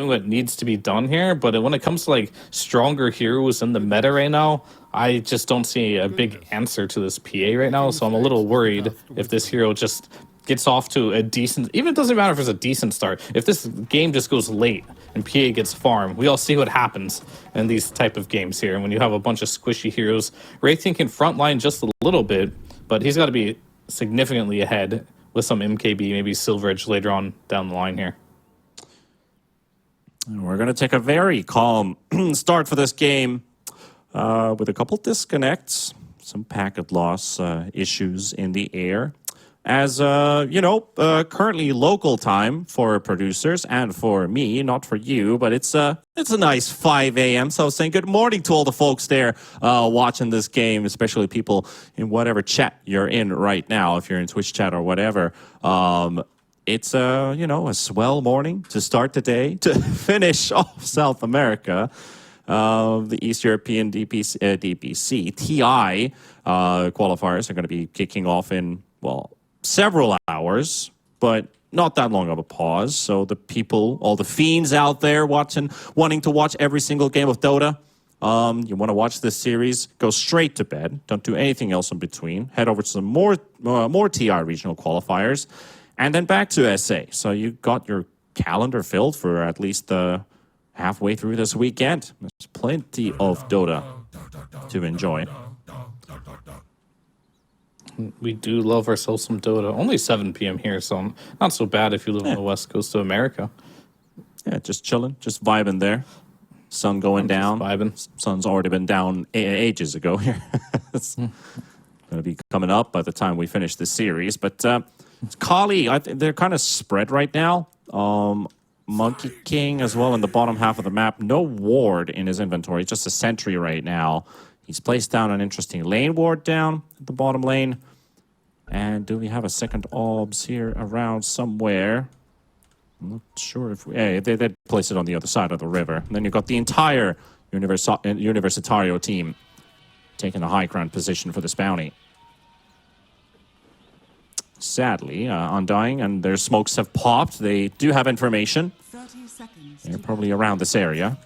doing what needs to be done here, but when it comes to like stronger heroes in the meta right now, I just don't see a big answer to this PA right now, so I'm a little worried if this hero just gets off to a decent, even it doesn't matter if it's a decent start, if this game just goes late and PA gets farm, we all see what happens in these type of games here. And when you have a bunch of squishy heroes, Wraithing can frontline just a little bit, but he's got to be significantly ahead with some MKB, maybe Silver Edge later on down the line here. We're going to take a very calm start for this game with a couple disconnects, some packet loss issues in the air. As, currently local time for producers and for me, not for you, but it's a nice 5 a.m. So I was saying good morning to all the folks there watching this game, especially people in whatever chat you're in right now, if you're in Twitch chat or whatever. It's a swell morning to start the day, to finish off South America. The East European DPC TI qualifiers are going to be kicking off in, well, several hours, but not that long of a pause. So the people, all the fiends out there wanting to watch every single game of Dota, you want to watch this series, go straight to bed. Don't do anything else in between. Head over to some more TI regional qualifiers, and then back to SA. So you got your calendar filled for at least halfway through this weekend. There's plenty of Dota to enjoy. We do love ourselves some Dota. Only 7 p.m. here, so not so bad if you live on the west coast of America. Yeah, just chilling, just vibing there. Sun going down. Vibing. Sun's already been down ages ago here. It's going to be coming up by the time we finish this series. But Qhali, I think they're kind of spread right now. Monkey King as well in the bottom half of the map. No ward in his inventory, just a sentry right now. He's placed down an interesting lane ward down at the bottom lane. And do we have a second OBS here around somewhere? I'm not sure if we... Yeah, they place it on the other side of the river. And then you've got the entire Universitario team taking a high ground position for this bounty. Sadly, Undying and their smokes have popped. They do have information. 30 seconds. They're probably around this area.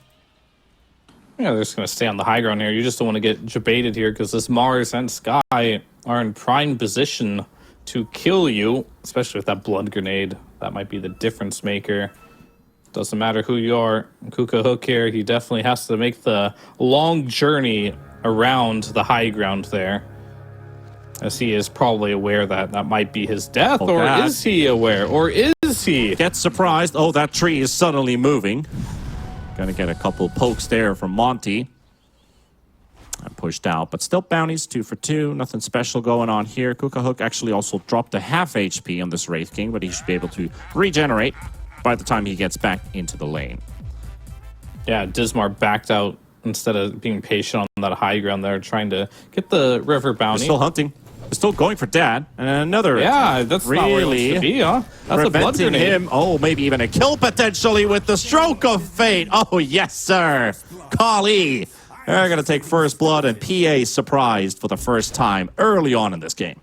Yeah, they're just going to stay on the high ground here. You just don't want to get jebaited here because this Mars and Sky are in prime position to kill you, especially with that blood grenade. That might be the difference maker. Doesn't matter who you are. Kuka Hook here, he definitely has to make the long journey around the high ground there. As he is probably aware that that might be his death, or is he aware, or is he? Get surprised. Oh, that tree is suddenly moving. Gonna get a couple pokes there from Monty. And pushed out, but still bounties 2 for 2. Nothing special going on here. Kuka Hook actually also dropped a half HP on this Wraith King, but he should be able to regenerate by the time he gets back into the lane. Yeah, Dismar backed out instead of being patient on that high ground there, trying to get the river bounty. They're still hunting. They're still going for Dad. And another. Yeah, that's really not where he wants to be, huh? That's a blood grenade. Him. Oh, maybe even a kill potentially with the stroke of fate. Oh, yes, sir. Qhali. They're going to take first blood, and PA surprised for the first time early on in this game.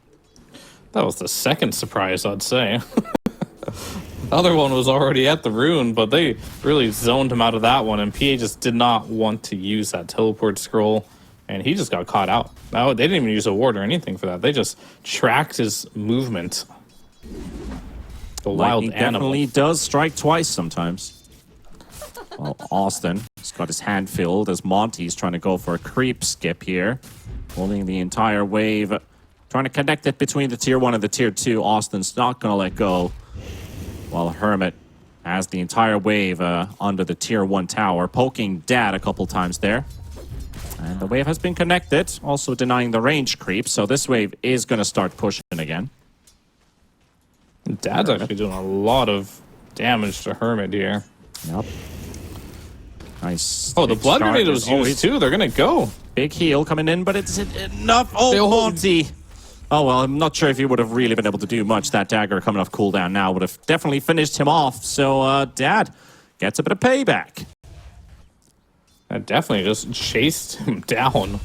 That was the second surprise, I'd say. The other one was already at the rune, but they really zoned him out of that one, and PA just did not want to use that teleport scroll, and he just got caught out. Now, they didn't even use a ward or anything for that. They just tracked his movement. The wild animal. Definitely does strike twice sometimes. Well, Austin has got his hand filled as Monty's trying to go for a creep skip here. Holding the entire wave. Trying to connect it between the tier 1 and the tier 2. Austin's not going to let go. While Hermit has the entire wave under the tier 1 tower. Poking Dad a couple times there. And the wave has been connected. Also denying the range creep. So this wave is going to start pushing again. Dad's actually doing a lot of damage to Hermit here. Yep. Nice. Oh, the blood grenade was used too. They're going to go. Big heal coming in, but it's enough. Oh, Monty. Oh, well, I'm not sure if he would have really been able to do much. That dagger coming off cooldown now would have definitely finished him off. So, Dad gets a bit of payback. That definitely just chased him down.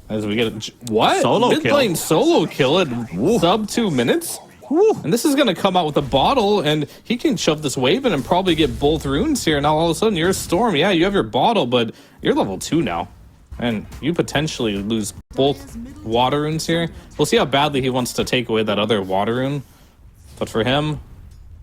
As we get what? Solo Mid-lane solo kill in sub 2 minutes? And this is going to come out with a bottle, and he can shove this wave in and probably get both runes here. Now, all of a sudden, you're a Storm. Yeah, you have your bottle, but you're level 2 now. And you potentially lose both water runes here. We'll see how badly he wants to take away that other water rune. But for him,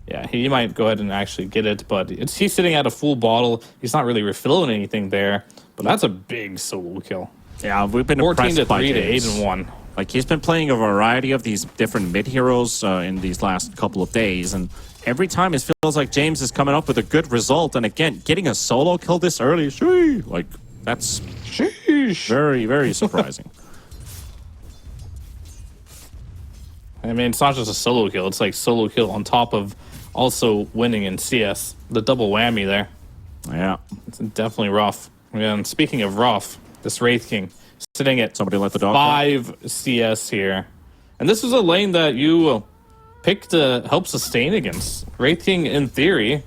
yeah, he might go ahead and actually get it. But he's sitting at a full bottle. He's not really refilling anything there. But that's a big solo kill. Yeah, we've been 14 to 3 to James. 8 and 1. Like, he's been playing a variety of these different mid-heroes in these last couple of days, and every time it feels like James is coming up with a good result, and again, getting a solo kill this early, like, that's very, very surprising. I mean, it's not just a solo kill. It's like solo kill on top of also winning in CS. The double whammy there. Yeah. It's definitely rough. Yeah, and speaking of rough, this Wraith King sitting at Somebody let the dog 5 CS here. And this was a lane that you picked to help sustain against. Wraith King, in theory,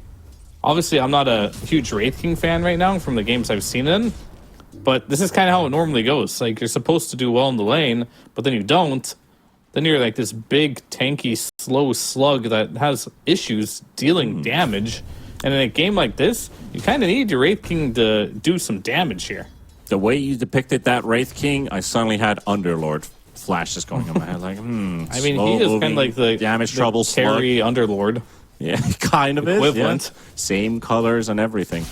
obviously I'm not a huge Wraith King fan right now from the games I've seen in, but this is kind of how it normally goes. Like, you're supposed to do well in the lane, but then you don't. Then you're like this big, tanky, slow slug that has issues dealing damage. And in a game like this, you kind of need your Wraith King to do some damage here. The way you depicted that Wraith King, I suddenly had Underlord flashes going in my head. Like, I mean, he is kind of like the damage the trouble carry slug. Underlord. Yeah, kind of Equivalent. is. Yeah. Same colors and everything.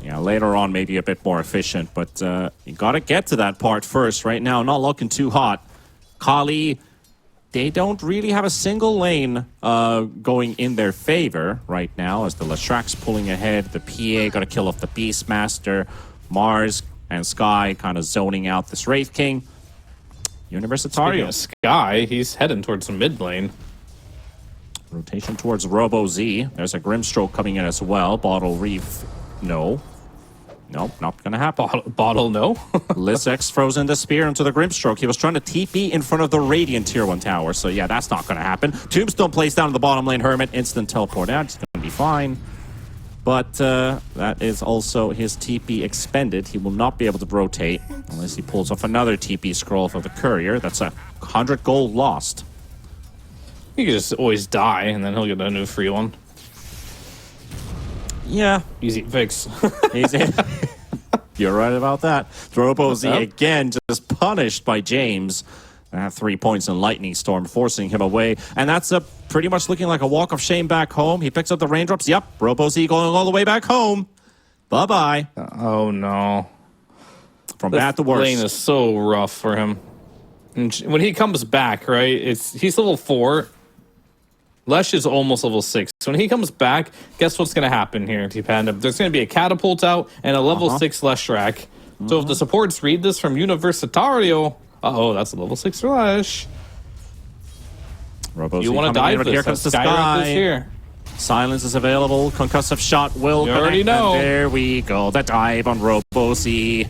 Yeah, later on maybe a bit more efficient, but you got to get to that part first. Right now, not looking too hot. Qhali, they don't really have a single lane going in their favor right now, as the Leshrack's pulling ahead. The PA got to kill off the Beastmaster. Mars and Sky kind of zoning out this Wraith King. Universitario. Sky, he's heading towards the mid lane. Rotation towards Robo-Z. There's a Grimstroke coming in as well. Bottle Reef, no. Nope, not gonna happen. Bottle, no. Lisex throws in the spear into the Grimstroke. He was trying to TP in front of the Radiant Tier 1 tower, so yeah, that's not gonna happen. Tombstone plays down to the bottom lane. Hermit, instant teleport out. It's gonna be fine. But that is also his TP expended. He will not be able to rotate unless he pulls off another TP scroll for the Courier. That's 100 gold lost. He could just always die, and then he'll get a new free one. Yeah. Easy fix. You're right about that. Robo-Z Yep. again just punished by James. I have 3 points in Lightning Storm, forcing him away. And that's pretty much looking like a walk of shame back home. He picks up the raindrops. Yep, Robo-Z going all the way back home. Bye-bye. Oh, no. From bad to worse. Lane is so rough for him. And when he comes back, right, he's level 4. Lesh is almost level 6. So when he comes back, guess what's going to happen here, T-Panda? There's going to be a catapult out and a level 6 Leshrack. So if the supports read this from Universitario, uh-oh, that's a level 6 for Lesh. Robo-Z You want to dive this. Here comes the Sky. Sky. Here. Silence is available. Concussive shot will You connect. already know. And there we go. The dive on Robo-Z.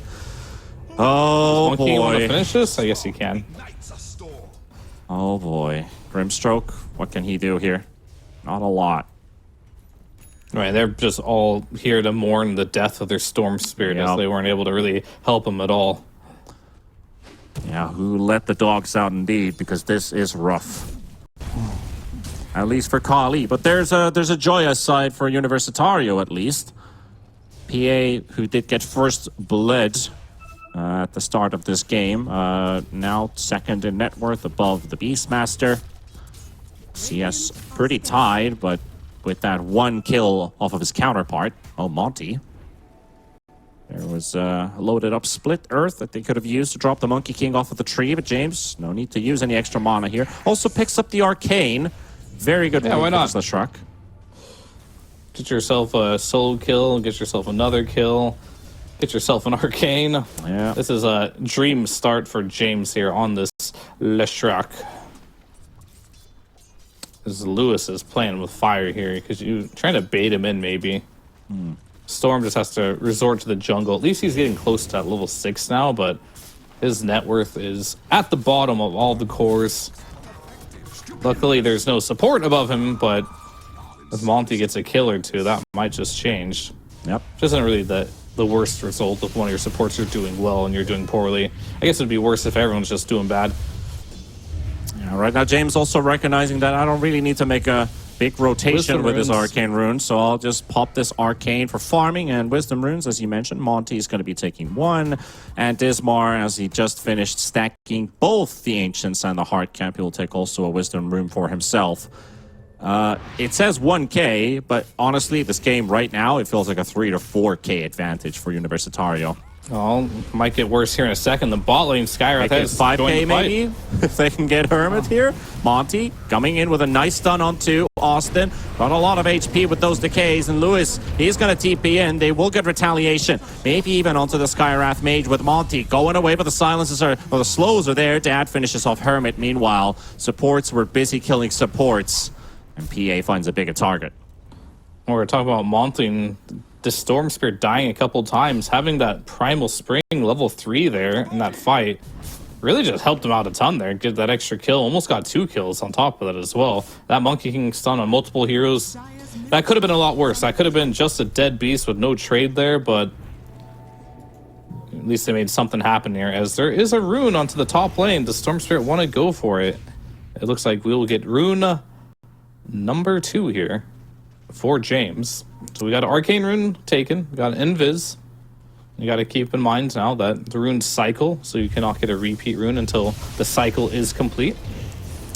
Oh, Monkey, you want to boy. finish this? I guess you can. Oh, boy. Grimstroke, what can he do here? Not a lot. Right, they're just all here to mourn the death of their Storm Spirit, as Yep. they weren't able to really help him at all. Yeah, who let the dogs out indeed, because this is rough. At least for Qhali. But there's a joyous side for Universitario, at least. PA, who did get first blood at the start of this game, now second in net worth above the Beastmaster. CS pretty tied, but with that one kill off of his counterpart. Oh, Monty. There was a loaded up split earth that they could have used to drop the Monkey King off of the tree, but James, no need to use any extra mana here. Also picks up the Arcane. Very good Yeah, why not? for Leshrack. Get yourself a solo kill, get yourself another kill, get yourself an Arcane. Yeah. This is a dream start for James here on this Leshrack. This Lewis is playing with fire here because you trying to bait him in maybe. Storm just has to resort to the jungle. At least he's getting close to that level 6 now, but his net worth is at the bottom of all the cores. Luckily, there's no support above him, but if Monty gets a kill or two, that might just change. Yep. Which isn't really the worst result if one of your supports are doing well and you're doing poorly. I guess it'd be worse if everyone's just doing bad. Right now, James also recognizing that I don't really need to make a big rotation with his Arcane Rune, so I'll just pop this Arcane for farming and Wisdom Runes, as you mentioned. Monty is going to be taking one, and Dismar, as he just finished stacking both the Ancients and the Heart Camp, he will take also a Wisdom Rune for himself. It says 1k, but honestly, this game right now, it feels like a 3 to 4k advantage for Universitario. Oh, might get worse here in a second. The bot lane Skywrath has 5k maybe, if they can get Hermit here. Monty coming in with a nice stun on 2. Austin got a lot of HP with those decays, and Lewis, he's going to TP in. They will get retaliation, maybe even onto the Skywrath Mage with Monty going away, but the silences are, or the slows are there. Dad finishes off Hermit. Meanwhile, supports were busy killing supports, and PA finds a bigger target. We're talking about Monty and the Storm Spirit dying a couple times, having that Primal Spring level 3 there in that fight really just helped him out a ton there. Get that extra kill, almost got 2 kills on top of that as well. That Monkey King stun on multiple heroes, that could have been a lot worse. That could have been just a dead beast with no trade there, but at least they made something happen here, as there is a rune onto the top lane. The Storm Spirit want to go for it. It looks like we will get rune number 2 here for James. So we got an Arcane Rune taken, we got an Invis. You got to keep in mind now that the runes cycle, so you cannot get a repeat rune until the cycle is complete.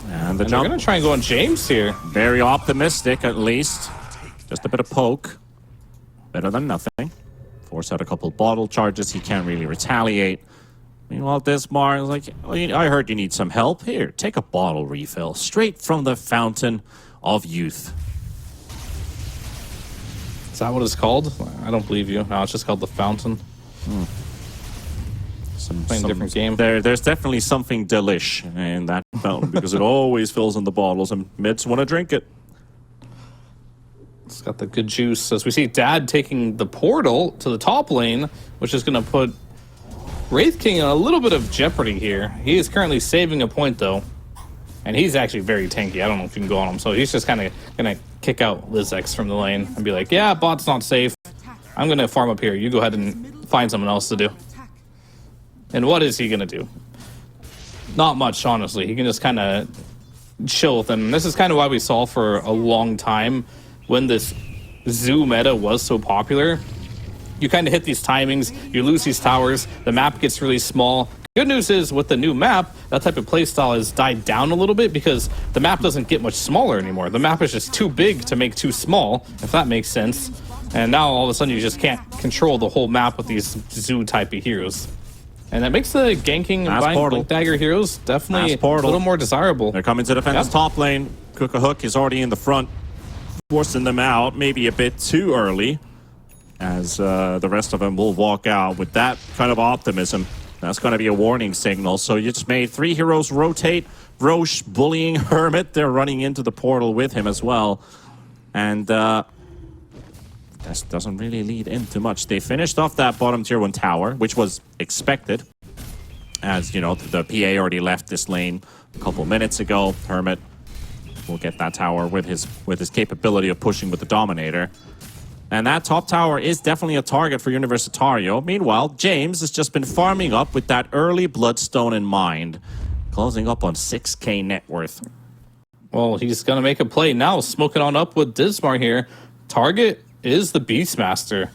And they're going to try and go on James here. Very optimistic, at least. Just a bit of poke. Better than nothing. Force out a couple bottle charges. He can't really retaliate. Meanwhile, Dismar is like, oh, I heard you need some help. Here, take a bottle refill. Straight from the fountain of youth. Is that what it's called? I don't believe you. No, it's just called the Fountain. Some different game. There's definitely something delish in that fountain because it always fills in the bottles and mids want to drink it. It's got the good juice. As we see Dad taking the portal to the top lane, which is going to put Wraith King in a little bit of jeopardy here. He is currently saving a point, though. And he's actually very tanky. I don't know if you can go on him. So he's just kind of going to kick out Lizex from the lane and be like, yeah, bot's not safe. I'm going to farm up here. You go ahead and find someone else to do. And what is he going to do? Not much, honestly. He can just kind of chill with him. This is kind of why we saw for a long time when this zoo meta was so popular. You kind of hit these timings, you lose these towers, the map gets really small. Good news is, with the new map, that type of playstyle has died down a little bit because the map doesn't get much smaller anymore. The map is just too big to make too small, if that makes sense. And now all of a sudden you just can't control the whole map with these zoo type of heroes. And that makes the ganking and buying Blink Dagger heroes definitely a little more desirable. They're coming to defend his top lane. Cook-a-Hook is already in the front, forcing them out maybe a bit too early, as the rest of them will walk out with that kind of optimism. That's going to be a warning signal. So you just made 3 heroes rotate. Roche bullying Hermit. They're running into the portal with him as well. And that doesn't really lead into much. They finished off that bottom tier 1 tower, which was expected. As, you know, the PA already left this lane a couple minutes ago. Hermit will get that tower with his capability of pushing with the Dominator. And that top tower is definitely a target for Universitario. Meanwhile, James has just been farming up with that early Bloodstone in mind. Closing up on 6k net worth. Well, he's going to make a play now. Smoking on up with Dismar here. Target is the Beastmaster.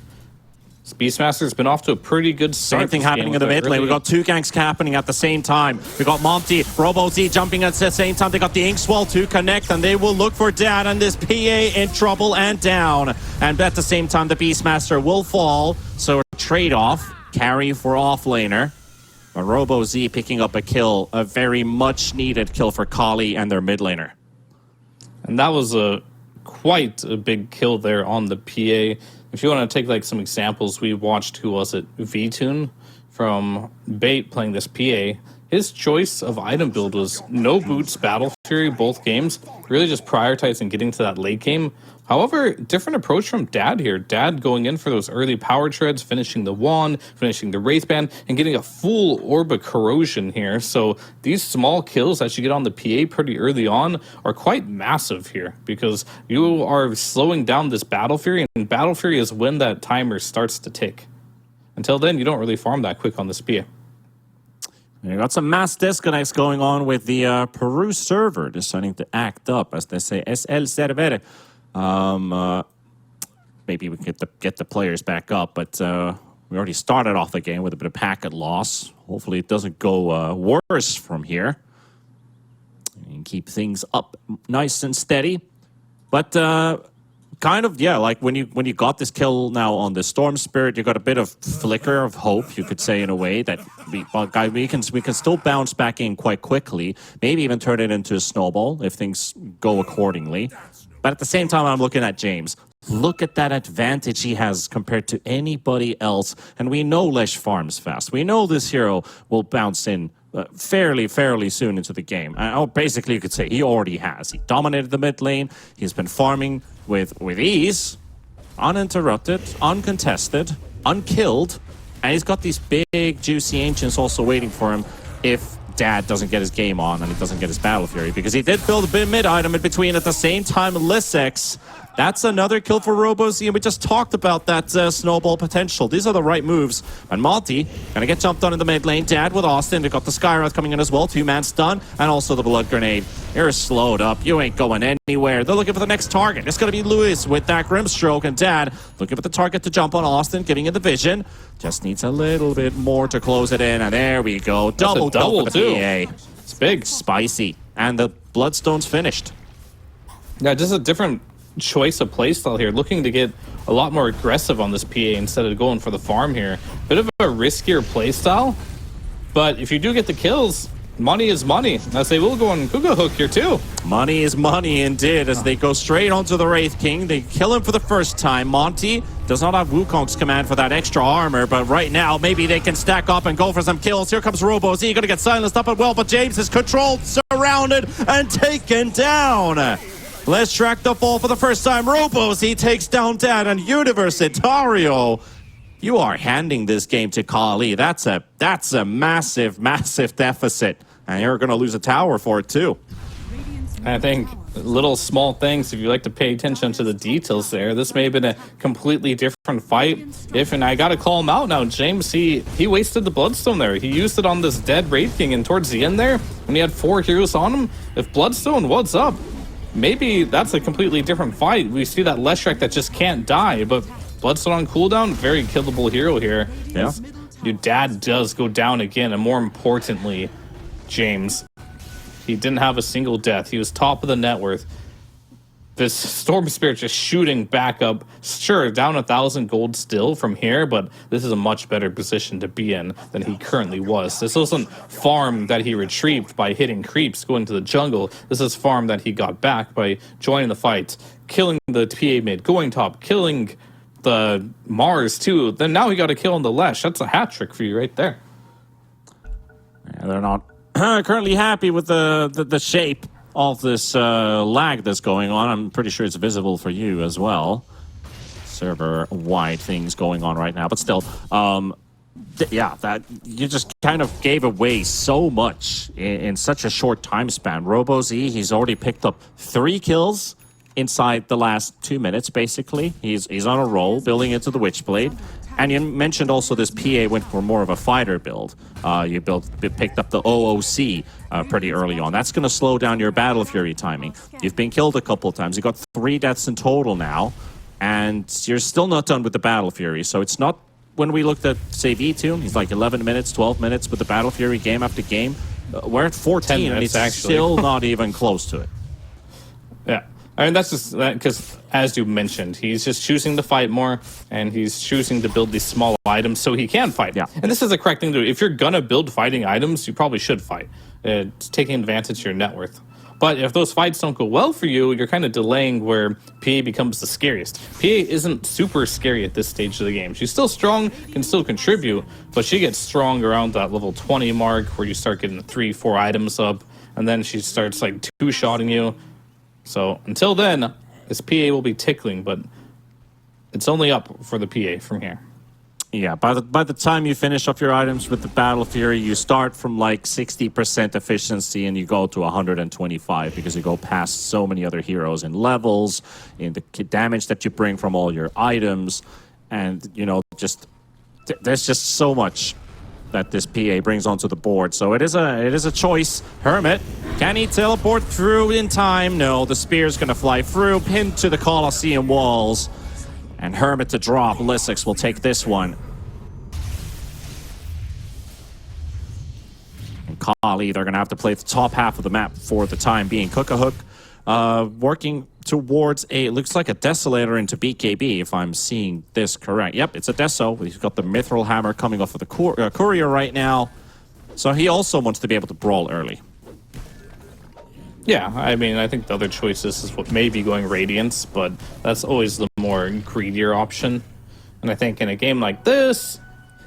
This Beastmaster's been off to a pretty good start. Same thing happening in the mid lane. We got 2 ganks happening at the same time. We got Monty, Robo-Z jumping at the same time. They got the Inkswell to connect, and they will look for Dad and this PA in trouble and down. And at the same time, the Beastmaster will fall. So a trade-off, carry for offlaner. But Robo-Z picking up a kill, a very much needed kill for Qhali and their mid laner. And that was quite a big kill there on the PA. If you want to take like some examples, we watched, who was it, VTune from Bait playing this PA. His choice of item build was no boots, Battle Fury, both games, really just prioritizing getting to that late game. However, different approach from Dad here. Dad going in for those early power treads, finishing the wand, finishing the Wraith Band, and getting a full Orb of Corrosion here. So these small kills that you get on the PA pretty early on are quite massive here, because you are slowing down this Battle Fury, and Battle Fury is when that timer starts to tick. Until then, you don't really farm that quick on this PA. You got some mass disconnects going on with the Peru server deciding to act up, as they say. Es el server. Maybe we can get the players back up, but we already started off the game with a bit of packet loss. Hopefully it doesn't go worse from here. And keep things up nice and steady. But kind of, yeah, like when you got this kill now on the Storm Spirit, you got a bit of flicker of hope, you could say, in a way that we can still bounce back in quite quickly, maybe even turn it into a snowball if things go accordingly. But at the same time, I'm looking at James. Look at that advantage he has compared to anybody else. And we know Lesh farms fast. We know this hero will bounce in fairly soon into the game. Basically, you could say he already has. He dominated the mid lane. He's been farming with ease, uninterrupted, uncontested, unkilled. And he's got these big, juicy ancients also waiting for him if Dad doesn't get his game on and he doesn't get his Battle Fury, because he did build a bit mid item in between at the same time. Lissex, that's another kill for RoboZ, and we just talked about that snowball potential. These are the right moves. And Monty gonna get jumped on in the mid lane. Dad with Austin. We've got the Skywrath coming in as well. 2-man stun, and also the Blood Grenade. You're slowed up. You ain't going anywhere. They're looking for the next target. It's gonna be Lewis with that Grimstroke, and Dad looking for the target to jump on Austin, giving it the vision. Just needs a little bit more to close it in, and there we go. Double for the too. PA. It's big. Spicy. And the Bloodstone's finished. Yeah, just a different choice of playstyle here, looking to get a lot more aggressive on this PA instead of going for the farm here. Bit of a riskier playstyle, but if you do get the kills, money is money. As they will go on Kuga Hook here too. Money is money indeed, as they go straight onto the Wraith King. They kill him for the first time. Monty does not have Wukong's command for that extra armor, but right now maybe they can stack up and go for some kills. Here comes RoboZ, gonna get silenced up as well, but James is controlled, surrounded, and taken down. Let's track the fall for the first time. RoboZ takes down Dad, and Universitario, you are handing this game to Qhali. That's a massive deficit, and you're going to lose a tower for it too. I think little small things, if you like to pay attention to the details there, this may have been a completely different fight. And I gotta call him out now, James, he wasted the Bloodstone there. He used it on this dead Wraith King, and towards the end there, when he had 4 heroes on him, if Bloodstone, what's up? Maybe that's a completely different fight. We see that Leshrac that just can't die, but Bloodstone on cooldown, very killable hero here. Yeah. Your Dad does go down again, and more importantly, James, he didn't have a single death. He was top of the net worth. This Storm Spirit just shooting back up. Sure, down 1,000 gold still from here, but this is a much better position to be in than he currently was. This wasn't farm that he retrieved by hitting creeps, going to the jungle. This is farm that he got back by joining the fight, killing the PA mid, going top, killing the Mars too. Then now he got a kill on the Lesh. That's a hat trick for you right there. Yeah, they're not currently happy with the shape of this lag that's going on. I'm pretty sure it's visible for you as well. Server-wide things going on right now, but still, yeah, that you just kind of gave away so much in such a short time span. RoboZ, he's already picked up 3 kills inside the last 2 minutes, basically. He's on a roll, building into the Witchblade. And you mentioned also this PA went for more of a fighter build. You picked up the OOC pretty early on. That's going to slow down your Battle Fury timing. You've been killed a couple of times. You got 3 deaths in total now, and you're still not done with the Battle Fury. So it's not, when we looked at, say, V2, he's like 11 minutes, 12 minutes with the Battle Fury game after game. We're at 14, minutes, and he's actually still not even close to it. Yeah. I mean, that's just because, as you mentioned, he's just choosing to fight more, and he's choosing to build these small items so he can fight. Yeah. And this is the correct thing to do. If you're going to build fighting items, you probably should fight. It's taking advantage of your net worth. But if those fights don't go well for you, you're kind of delaying where PA becomes the scariest. PA isn't super scary at this stage of the game. She's still strong, can still contribute, but she gets strong around that level 20 mark where you start getting 3-4 items up, and then she starts like 2-shotting you. So until then, this PA will be tickling, but it's only up for the PA from here. Yeah, by the time you finish off your items with the Battle Fury, you start from like 60% efficiency and you go to 125 because you go past so many other heroes in levels, in the damage that you bring from all your items, and you know, just there's just so much that this PA brings onto the board. So it is a choice. Hermit, can he teleport through in time? No, the spear's going to fly through, pinned to the Colosseum walls. And Hermit to drop. Lysix will take this one. And Qhali, they're going to have to play the top half of the map for the time being. Cook-a-hook working towards it looks like a Desolator into BKB, if I'm seeing this correct. Yep, it's a Deso. He's got the Mithril Hammer coming off of the Courier right now. So he also wants to be able to brawl early. Yeah, I mean, I think the other choices is what may be going Radiance, but that's always the more greedier option. And I think in a game like this,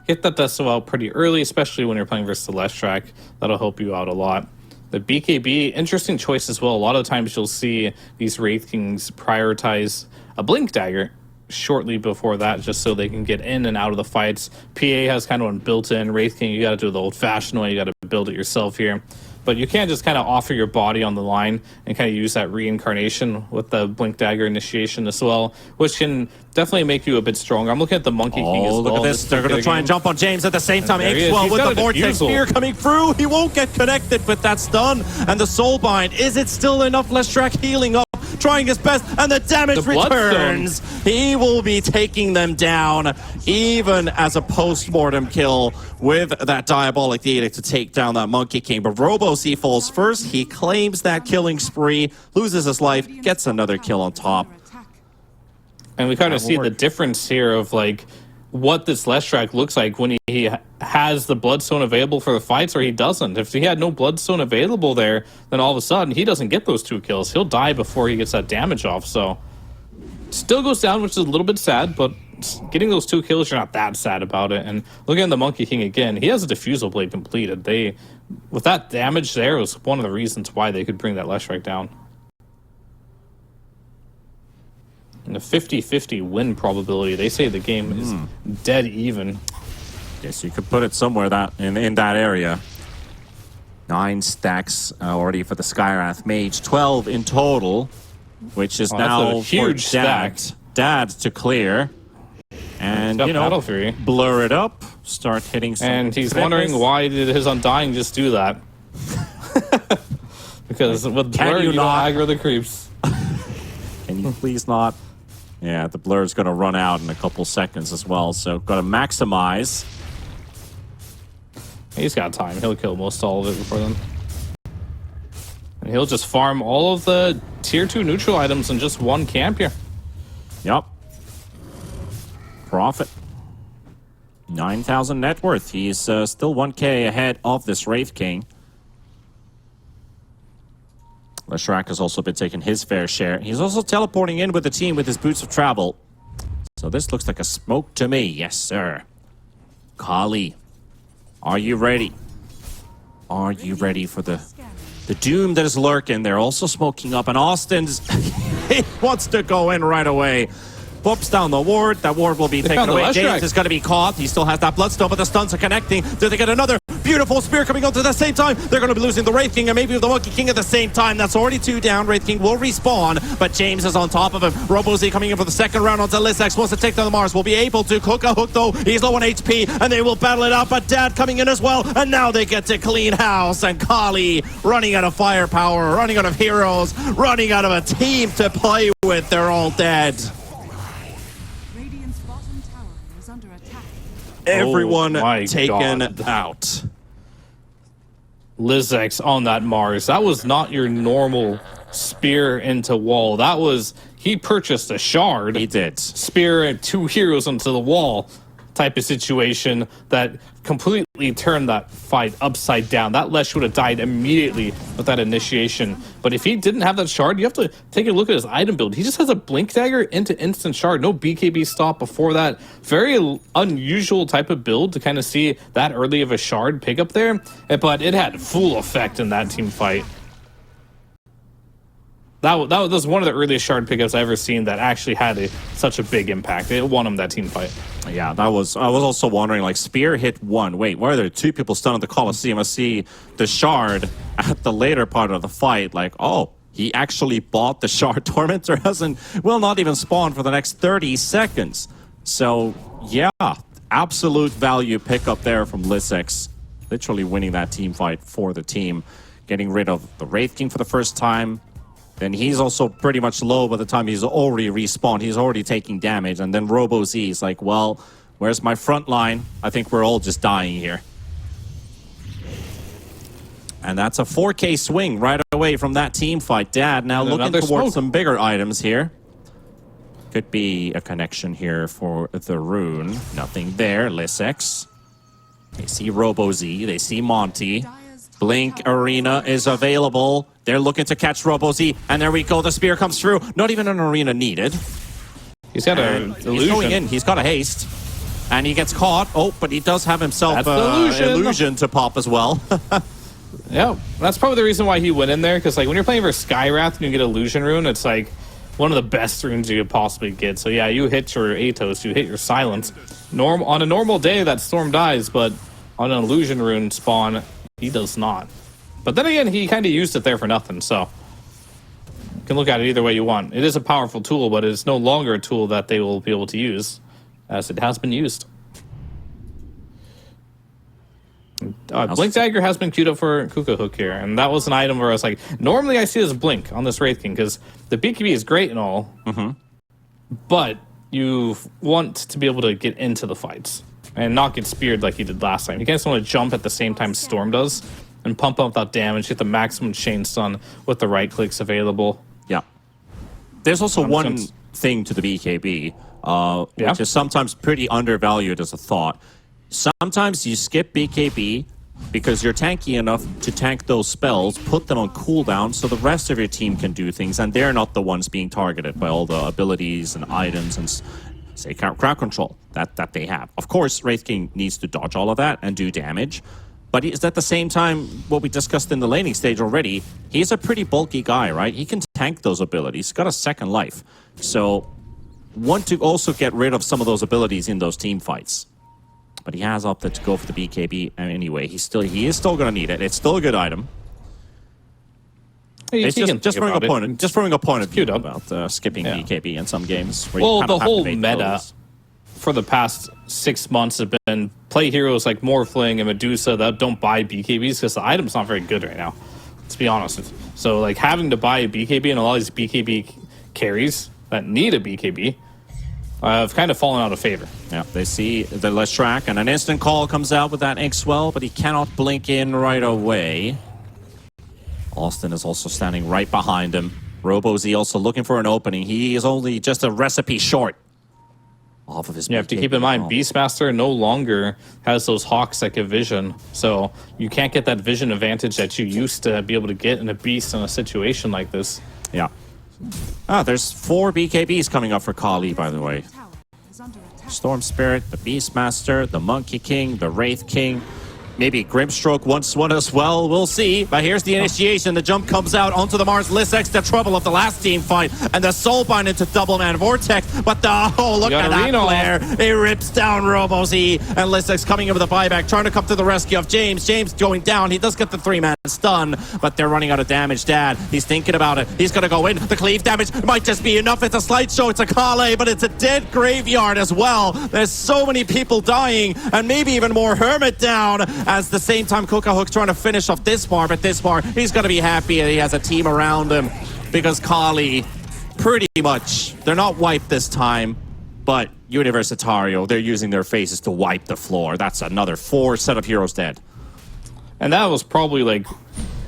get that Deso out pretty early, especially when you're playing versus the Leshrac. That'll help you out a lot. The BKB, interesting choice as well. A lot of times you'll see these Wraith Kings prioritize a Blink Dagger shortly before that, just so they can get in and out of the fights. PA has kind of one built in. Wraith King, you got to do it the old-fashioned way. You got to build it yourself here. But you can't just kind of offer your body on the line and kind of use that reincarnation with the Blink Dagger initiation as well, which can definitely make you a bit stronger. I'm looking at the Monkey King as well. Look at this. They're going to try and jump on James at the same time. X12 with the Vortex Spear coming through. He won't get connected, but that's done. And the Soulbind, is it still enough? Leshrac healing up, trying his best, and the damage returns. He will be taking them down, even as a post-mortem kill with that Diabolic Edict to take down that Monkey King. But Robos, he falls first. He claims that killing spree, loses his life, gets another kill on top. And we kind of see the difference here of like what this Leshrac looks like when he has the Bloodstone available for the fights or he doesn't. If he had no Bloodstone available there, then all of a sudden he doesn't get those 2 kills. He'll die before he gets that damage off. So still goes down, which is a little bit sad, but getting those 2 kills, you're not that sad about it. And looking at the Monkey King again, he has a Diffusal Blade completed. With that damage there, was one of the reasons why they could bring that Leshrac down. And a 50-50 win probability. They say the game is dead even. Yes, you could put it somewhere that in that area. 9 stacks already for the Skywrath Mage. 12 in total, which is now a huge stack. Dad to clear. And, you know, blur it up, start hitting some And he's wondering why did his Undying just do that? Because with blur, you don't aggro the creeps. Can you please not? Yeah, the blur's going to run out in a couple seconds as well, so got to maximize. He's got time. He'll kill most all of it before then. And he'll just farm all of the tier 2 neutral items in just one camp here. Yep. Profit. 9,000 net worth. He's still 1k ahead of this Wraith King. Leshrac has also been taking his fair share. He's also teleporting in with the team with his Boots of Travel. So this looks like a smoke to me. Yes, sir. Qhali, are you ready? Are you ready for the doom that is lurking? They're also smoking up, and Austin's he wants to go in right away. Whoops, down the ward. That ward will be taken away. James is going to be caught. He still has that Bloodstone, but the stuns are connecting. Do they get another beautiful spear coming onto the same time? They're going to be losing the Wraith King and maybe the Monkey King at the same time. That's already 2 down. Wraith King will respawn, but James is on top of him. Robozy coming in for the second round onto Lysix. Wants to take down the Mars. Will be able to cook a hook, though. He's low on HP, and they will battle it out, but Dad coming in as well, and now they get to clean house, and Qhali running out of firepower, running out of heroes, running out of a team to play with. They're all dead. Everyone taken out. Lysix on that Mars. That was not your normal spear into wall. That was, he purchased a shard. He did. Spear and 2 heroes into the wall type of situation that completely turned that fight upside down. That Lesh would have died immediately with that initiation. But if he didn't have that shard, you have to take a look at his item build. He just has a Blink Dagger into instant shard. No BKB stop before that. Very unusual type of build to kind of see that early of a shard pick up there. But it had full effect in that team fight. That was one of the earliest shard pickups I've ever seen that actually had such a big impact. It won him that team fight. Yeah, I was also wondering, like, spear hit 1. Wait, why are there 2 people stunned at the Colosseum? I see the shard at the later part of the fight. Like, oh, he actually bought the shard. Tormentor will not even spawn for the next 30 seconds. So, yeah, absolute value pickup there from Lissex. Literally winning that team fight for the team. Getting rid of the Wraith King for the first time. Then he's also pretty much low by the time he's already respawned. He's already taking damage. And then Robo Z is like, well, where's my front line? I think we're all just dying here. And that's a 4K swing right away from that team fight. Dad now looking towards some bigger items here. Could be a connection here for the rune. Nothing there. Lissex. They see Robo Z. They see Monty. Blink Arena is available. They're looking to catch Robo Z. And there we go. The spear comes through. Not even an arena needed. He's got an illusion. He's going in. He's got a haste. And he gets caught. Oh, but he does have himself illusion to pop as well. Yeah, that's probably the reason why he went in there. Because like when you're playing for Skywrath and you get illusion rune, it's like one of the best runes you could possibly get. So yeah, you hit your Atos, you hit your silence. On a normal day, that storm dies, but on an illusion rune spawn, he does not. But then again, he kind of used it there for nothing, so you can look at it either way you want. It is a powerful tool, but it's no longer a tool that they will be able to use, as it has been used. Blink Dagger has been queued up for Kuka Hook here, and that was an item where I was like, normally I see this Blink on this Wraith King, because the BKB is great and all, but you want to be able to get into the fights and not get speared like you did last time. You can't just want to jump at the same time Storm does and pump up that damage, get the maximum chain stun with the right clicks available. Yeah. There's also one thing to the BKB, which is sometimes pretty undervalued as a thought. Sometimes you skip BKB because you're tanky enough to tank those spells, put them on cooldown so the rest of your team can do things, and they're not the ones being targeted by all the abilities and items and, say, crowd control that they have. Of course, Wraith King needs to dodge all of that and do damage, but is at the same time, what we discussed in the laning stage already, he's a pretty bulky guy, right? He can tank those abilities. He's got a second life. So, want to also get rid of some of those abilities in those team fights. But he has opted to go for the BKB anyway. He is still going to need it. It's still a good item. It's just throwing a point of view about skipping BKB in some games. Well, the whole meta for the past 6 months have been play heroes like Morphling and Medusa that don't buy BKBs because the item's not very good right now. Let's be honest. So like having to buy a BKB and a lot of these BKB carries that need a BKB have kind of fallen out of favor. Yeah, they see the Leshrac, and an instant call comes out with that X-Well, but he cannot blink in right away. Austin is also standing right behind him. Robo-Z also looking for an opening. He is only just a recipe short off of his BKB. You have to keep in mind, Beastmaster no longer has those hawks that give vision, so you can't get that vision advantage that you used to be able to get in a Beast in a situation like this. Yeah. There's 4 BKBs coming up for Qhali, by the way. Storm Spirit, the Beastmaster, the Monkey King, the Wraith King. Maybe Grimstroke wants one as well. We'll see. But here's the initiation. The jump comes out onto the Mars. Lissex, the trouble of the last team fight. And the Soulbind into Double Man Vortex. But look at that flare. It rips down Robo-Z. And Lissex coming in with a buyback, trying to come to the rescue of James. James going down. He does get the 3-man stun. But they're running out of damage. Dad, he's thinking about it. He's going to go in. The cleave damage might just be enough. It's a slideshow. It's a Qhali, but it's a dead graveyard as well. There's so many people dying. And maybe even more Hermit down. At the same time, Kuka Hook's trying to finish off this bar, but this bar, he's going to be happy that he has a team around him because Qhali, pretty much, they're not wiped this time, but Universitario, they're using their faces to wipe the floor. That's another 4 set of heroes dead. And that was probably like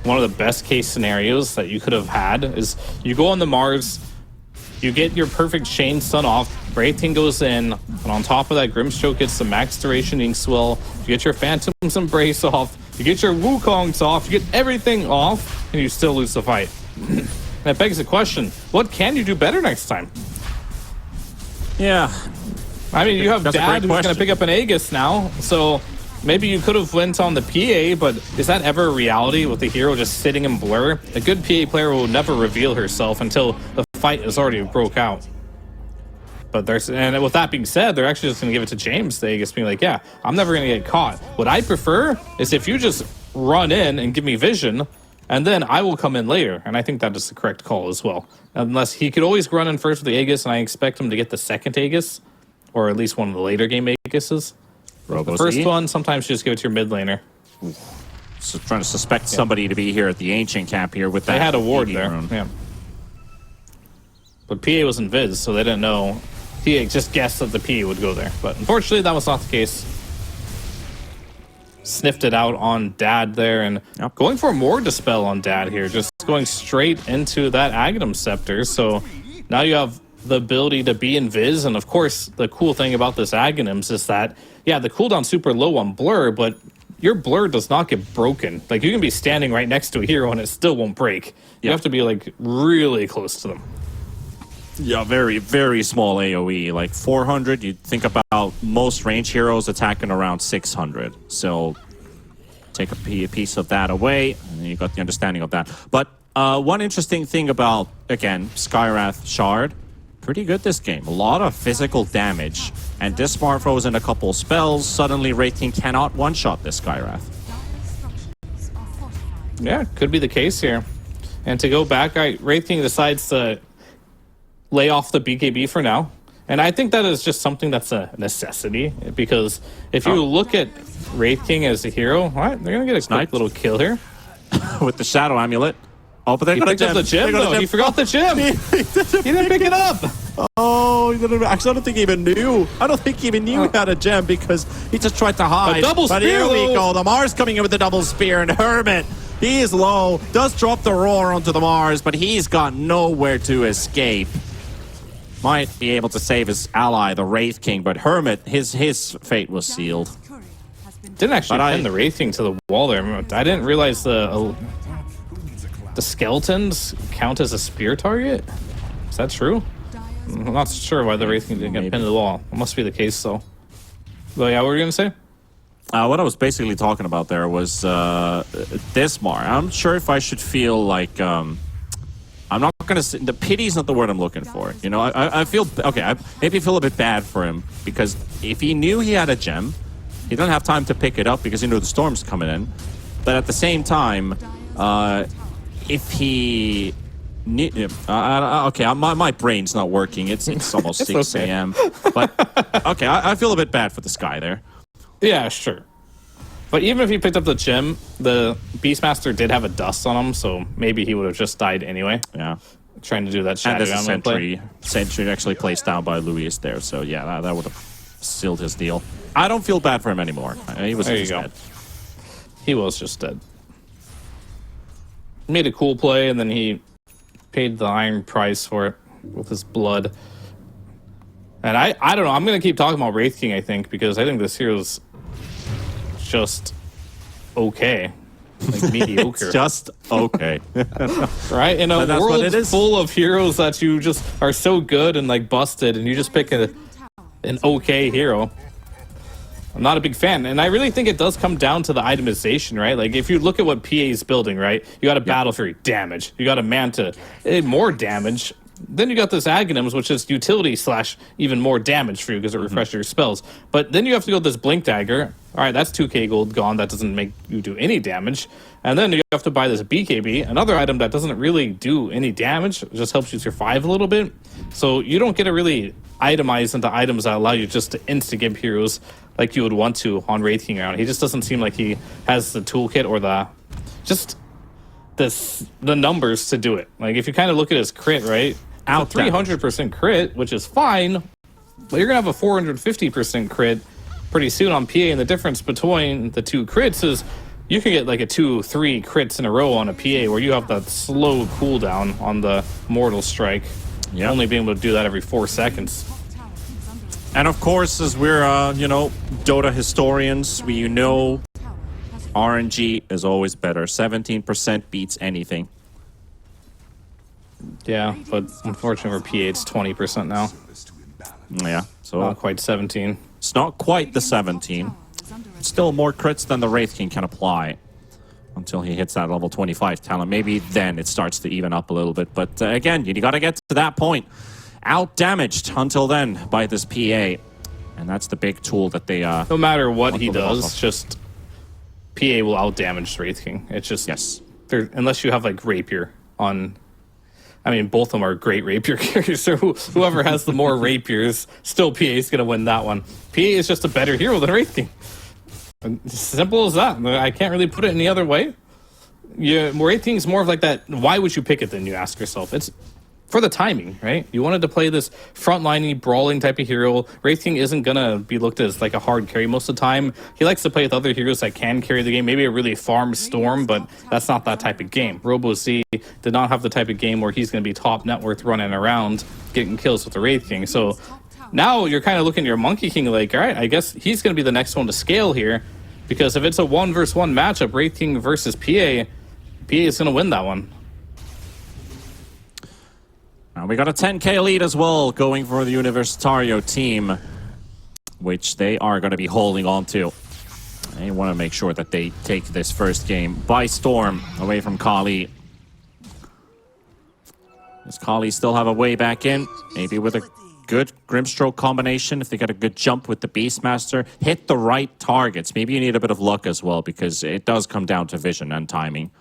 one of the best case scenarios that you could have had is you go on the Mars, you get your perfect chain stun off, Wraith King goes in, and on top of that, Grimstroke gets the max duration Inkswell, you get your Phantom's Embrace off, you get your Wukongs off, you get everything off, and you still lose the fight. That begs the question, what can you do better next time? Yeah. I mean, you have Dad who's going to pick up an Aegis now, so maybe you could have went on the PA, but is that ever a reality with the hero just sitting in blur? A good PA player will never reveal herself until the fight is already broke out. But and with that being said, they're actually just going to give it to James. They just being like, yeah, I'm never going to get caught. What I prefer is if you just run in and give me vision, and then I will come in later. And I think that is the correct call as well. Unless he could always run in first with the Aegis, and I expect him to get the second Aegis, or at least one of the later game Aegises. Robo The first Z. one, sometimes you just give it to your mid laner. So trying to suspect somebody to be here at the Ancient Camp here with that. They had a ward BD there. rune. Yeah. But PA was in Viz, so they didn't know. He just guessed that the PA would go there. But unfortunately, that was not the case. Sniffed it out on Dad there, and going for more Dispel on Dad here. Just going straight into that Aghanim Scepter. So now you have the ability to be in Viz, and of course, the cool thing about this Aghanims is that, yeah, the cooldown's super low on Blur, but your Blur does not get broken. Like, you can be standing right next to a hero and it still won't break. You have to be, like, really close to them. Yeah, very, very small AoE. Like 400, you'd think about most range heroes attacking around 600. So take a piece of that away, and you got the understanding of that. But one interesting thing about, again, Skywrath Shard, pretty good this game. A lot of physical damage. And Dismar throws in a couple spells. Suddenly, Wraith King cannot one-shot this Skywrath. Yeah, could be the case here. And to go back, Wraith King decides to lay off the BKB for now. And I think that is just something that's a necessity, because if you look at Wraith King as a hero, all right, they're going to get a quick little kill here. With the Shadow Amulet. Oh, but they He picked up the gem, though. He forgot the gem. He didn't pick it up. Oh, he didn't, actually, I don't think he even knew. I don't think he even knew he had a gem because he just tried to hide. A double but spear, here we though. go. The Mars coming in with the double spear, and Hermit, he is low, does drop the roar onto the Mars, but he's got nowhere to escape. Might be able to save his ally, the Wraith King, but Hermit, his fate was sealed. Didn't actually pin the Wraith King to the wall there. I didn't realize the skeletons count as a spear target. Is that true? I'm not sure why the Wraith King didn't get pinned to the wall. It must be the case, though. But yeah, what were you going to say? What I was basically talking about there was Dismar. I'm not sure if I should feel like... I'm not going to say... The pity is not the word I'm looking for. You know, I feel... Okay, I maybe feel a bit bad for him, because if he knew he had a gem, he didn't have time to pick it up because he knew the storm's coming in. But at the same time, if he... okay, my brain's not working. It's almost 6 a.m. But, okay, I feel a bit bad for this guy there. Yeah, sure. But even if he picked up the gem, the Beastmaster did have a dust on him, so maybe he would have just died anyway. Yeah. Trying to do that And shadow there's a sentry actually placed down by Luis there, so yeah, that would have sealed his deal. I don't feel bad for him anymore. He was just dead. He was just dead. Made a cool play, and then he paid the iron price for it with his blood. And I don't know, I'm going to keep talking about Wraith King, I think, because I think this hero's just okay. Like, mediocre. It's just okay. Right? In a world full of heroes that you just are so good and, like, busted, and you just pick an okay hero. I'm not a big fan. And I really think it does come down to the itemization, right? Like, if you look at what PA is building, right? You got a Battle Fury, damage. You got a Manta, more damage. Then you got this Aghanims, which is utility / even more damage for you because it refreshes your spells. But then you have to go with this Blink Dagger. All right, that's 2k gold gone. That doesn't make you do any damage. And then you have to buy this BKB, another item that doesn't really do any damage. It just helps you survive a little bit. So you don't get to really itemize into items that allow you just to insta-gimp heroes like you would want to on Wraith King around. He just doesn't seem like he has the toolkit or the numbers to do it. Like, if you kind of look at his crit, right? Out 300% crit, which is fine, but you're gonna have a 450% crit pretty soon on PA, and the difference between the two crits is you can get like a 2-3 crits in a row on a PA where you have that slow cooldown on the Mortal Strike. Only being able to do that every 4 seconds. And of course, as we're, Dota historians, we know RNG is always better. 17% beats anything. Yeah, but unfortunately for PA, it's 20% now. Yeah, so not quite 17. It's not quite the 17. Still more crits than the Wraith King can apply until he hits that level 25 talent. Maybe then it starts to even up a little bit. But again, you got to get to that point. Out-damaged until then by this PA. And that's the big tool that they... no matter what he does, just... PA will out-damage Wraith King. It's just... Yes. Unless you have, like, Rapier on I mean, both of them are great rapier carriers, so whoever has the more rapiers, still PA is going to win that one. PA is just a better hero than Wraith King. Simple as that. I can't really put it any other way. Wraith King is more of like that, why would you pick it then, you ask yourself. It's for the timing, right? You wanted to play this frontliney, brawling type of hero. Wraith King isn't going to be looked at as like a hard carry most of the time. He likes to play with other heroes that can carry the game. Maybe a really farm Storm, but that's not that type of game. RoboZ did not have the type of game where he's going to be top net worth running around getting kills with the Wraith King. So now you're kind of looking at your Monkey King like, all right, I guess he's going to be the next one to scale here. Because if it's a 1v1 matchup, Wraith King versus PA, PA is going to win that one. And we got a 10k lead as well going for the Universitario team, which they are going to be holding on to. They want to make sure that they take this first game by storm away from Qhali. Does Qhali still have a way back in? Maybe with a good Grimstroke combination, if they get a good jump with the Beastmaster. Hit the right targets. Maybe you need a bit of luck as well, because it does come down to vision and timing.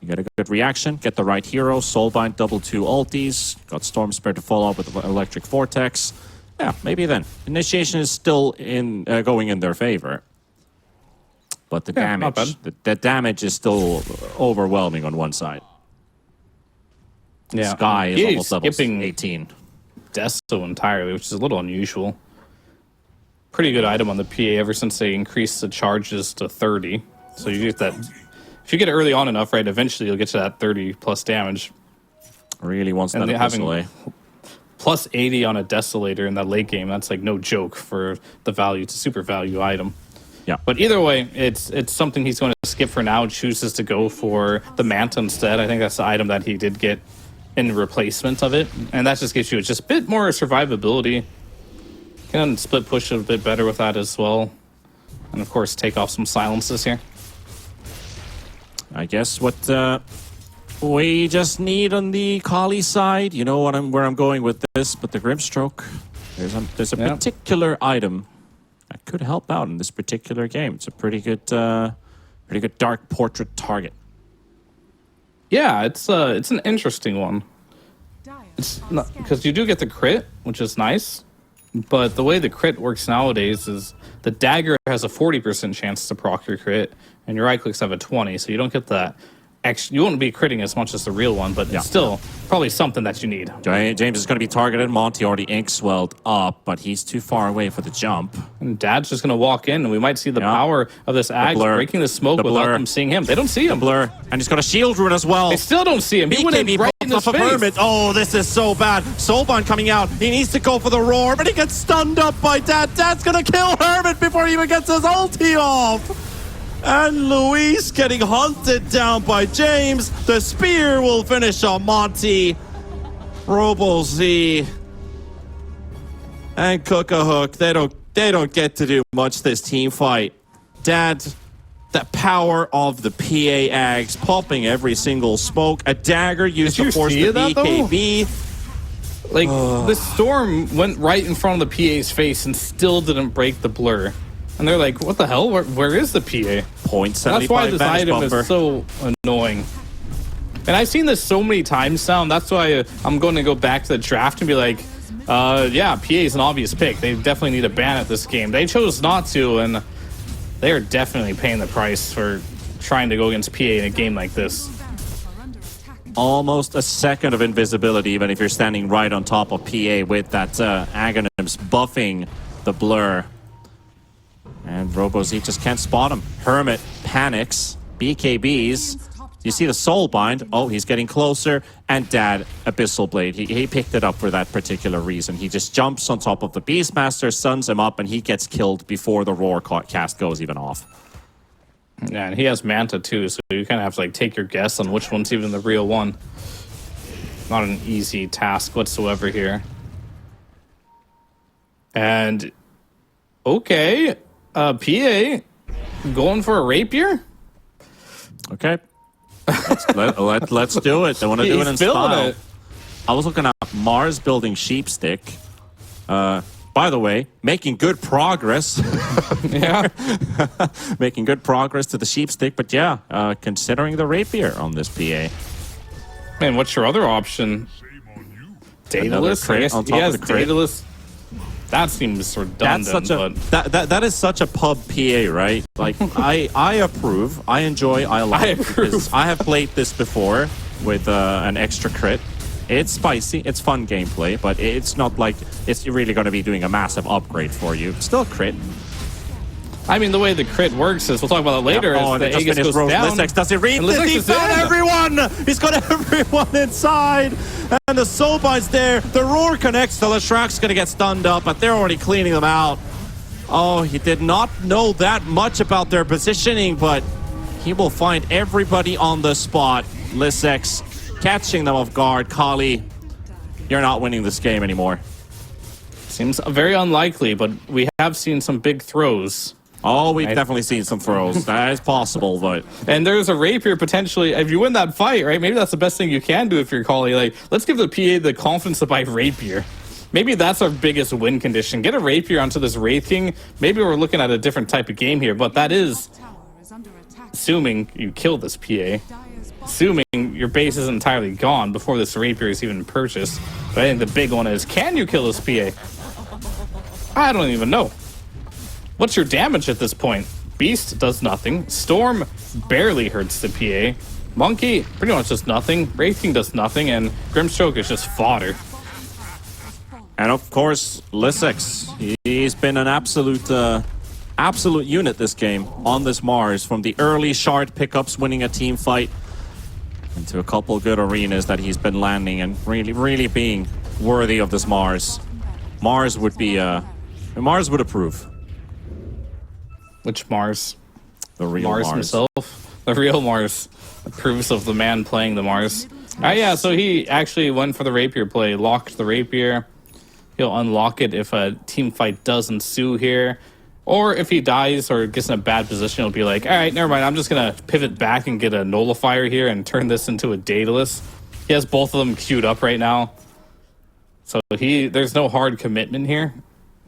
You get a good reaction, get the right hero, Soulbind, double 2 ultis, got Storm Spirit to follow up with Electric Vortex. Yeah, maybe then. Initiation is still going in their favor. But the damage, the damage is still overwhelming on one side. Yeah, Sky is almost level skipping 18. Desto entirely, which is a little unusual. Pretty good item on the PA ever since they increased the charges to 30. So you get that. If you get it early on enough, right, eventually you'll get to that 30 plus damage. Really wants that having plus 80 on a Desolator in that late game, that's like no joke for the value. It's a super value item. Yeah. But either way, it's something he's going to skip for now and chooses to go for the Manta instead. I think that's the item that he did get in replacement of it. And that just gives you just a bit more survivability. Can split push a bit better with that as well. And of course, take off some silences here. I guess what we just need on the Qhali side, you know where I'm going with this, but the Grimstroke, there's a particular item that could help out in this particular game. It's a pretty good dark portrait target. Yeah, it's an interesting one. It's not because you do get the crit, which is nice, but the way the crit works nowadays is the dagger has a 40% chance to proc your crit, and your right clicks have a 20, so you don't get that extra. You won't be critting as much as the real one, but it's still probably something that you need. James is going to be targeted. Monty already ink-swelled up, but he's too far away for the jump. And Dad's just going to walk in, and we might see the power of this Ag breaking the smoke without them seeing him. They don't see him. The blur. And he's got a shield rune as well. They still don't see him. He went in right in his face. Oh, this is so bad. Soulbind coming out. He needs to go for the roar, but he gets stunned up by Dad. Dad's going to kill Hermit before he even gets his ulti off. And Luis getting hunted down by James. The spear will finish on Monty. RoboZ and Cook-a-Hook. They don't get to do much this team fight. Dad, the power of the PA Ags popping every single smoke. A dagger used to force the BKB. Like, the storm went right in front of the PA's face and still didn't break the blur. And they're like, what the hell? Where is the PA? 0.75 That's why this item buffer. is so annoying. And I've seen this so many times now, and that's why I'm going to go back to the draft and be like, yeah, PA is an obvious pick. They definitely need a ban at this game. They chose not to, and they are definitely paying the price for trying to go against PA in a game like this. Almost a second of invisibility, even if you're standing right on top of PA with that Aghanims buffing the blur. And RoboZ just can't spot him. Hermit panics. BKBs. You see the Soulbind. Oh, he's getting closer. And Dad, Abyssal Blade. He picked it up for that particular reason. He just jumps on top of the Beastmaster, stuns him up, and he gets killed before the Roar cast goes even off. Yeah, and he has Manta too, so you kind of have to like take your guess on which one's even the real one. Not an easy task whatsoever here. And okay, PA going for a rapier. Okay, let's do it. I want to do it in style. I was looking at Mars building Sheepstick. By the way, making good progress. Yeah. Making good progress to the Sheepstick, but yeah, considering the rapier on this PA. Man, what's your other option? Daedalus? crit I guess on he top of has the crit. Daedalus. That seems redundant, That's such a but that is such a pub PA, right? Like I approve, I enjoy, I like. I approve. Because I have played this before with an extra crit. It's spicy, it's fun gameplay, but it's not like it's really going to be doing a massive upgrade for you. Still crit. I mean, the way the crit works is, we'll talk about it later, Oh, is and the just Aegis finished goes Rose down. Lissex. Does he read and this? Lissex He is found in. everyone! He's got everyone inside! And the Soulbite's there. The Roar connects. The Leshrak's gonna get stunned up, but they're already cleaning them out. Oh, he did not know that much about their positioning, but he will find everybody on the spot. Lissex catching them off guard. Qhali, you're not winning this game anymore. Seems very unlikely, but we have seen some big throws. Oh, we've definitely seen some throws. That is possible, but... And there's a rapier potentially. If you win that fight, right, maybe that's the best thing you can do if you're Qhali. Like, let's give the PA the confidence to buy rapier. Maybe that's our biggest win condition. Get a rapier onto this Wraith King. Maybe we're looking at a different type of game here, but that is assuming you kill this PA. Assuming your base is entirely gone before this rapier is even purchased. But I think the big one is, can you kill this PA? I don't even know. What's your damage at this point? Beast does nothing. Storm barely hurts the PA. Monkey, pretty much just nothing. Wraith King does nothing. And Grimstroke is just fodder. And of course, Lissex. He's been an absolute unit this game on this Mars. From the early shard pickups, winning a team fight, into a couple good arenas that he's been landing and really being worthy of this Mars. Mars would be, Mars would approve. Which Mars? The real Mars Mars. himself? The real Mars approves of the man playing the Mars. Yeah, so he actually went for the rapier play, locked the rapier. He'll unlock it if a team fight does ensue here. Or if he dies or gets in a bad position, he'll be like, all right, never mind, I'm just going to pivot back and get a nullifier here and turn this into a Daedalus. He has both of them queued up right now. So there's no hard commitment here.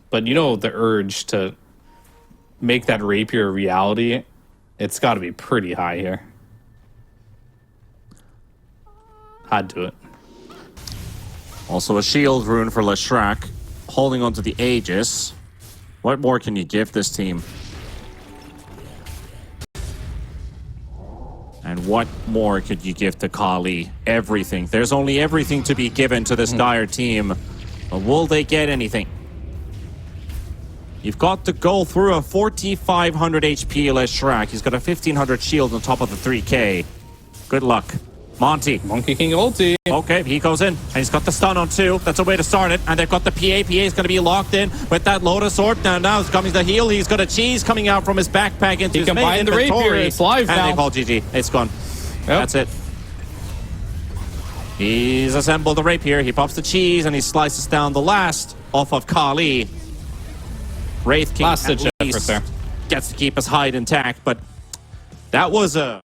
But you know the urge to make that rapier a reality, it's got to be pretty high here. I'd do it. Also a shield rune for Leshrak, holding onto the Aegis. What more can you give this team? And what more could you give to Qhali? Everything. There's only everything to be given to this dire team. But will they get anything? You've got to go through a 4,500 HP Leshrak. He's got a 1,500 shield on top of the 3k. Good luck. Monty. Monkey King ulti. Okay, he goes in, and he's got the stun on 2. That's a way to start it. And they've got the PA. PA is going to be locked in with that Lotus Orb. Now it's coming the heal. He's got a cheese coming out from his backpack into his main combined the inventory. rapier. It's live and now. they call GG. It's gone. Yep. That's it. He's assembled the rapier. He pops the cheese, and he slices down the last off of Qhali. Wraith King Last at ditch effort least there. gets to keep his hide intact, but that was a...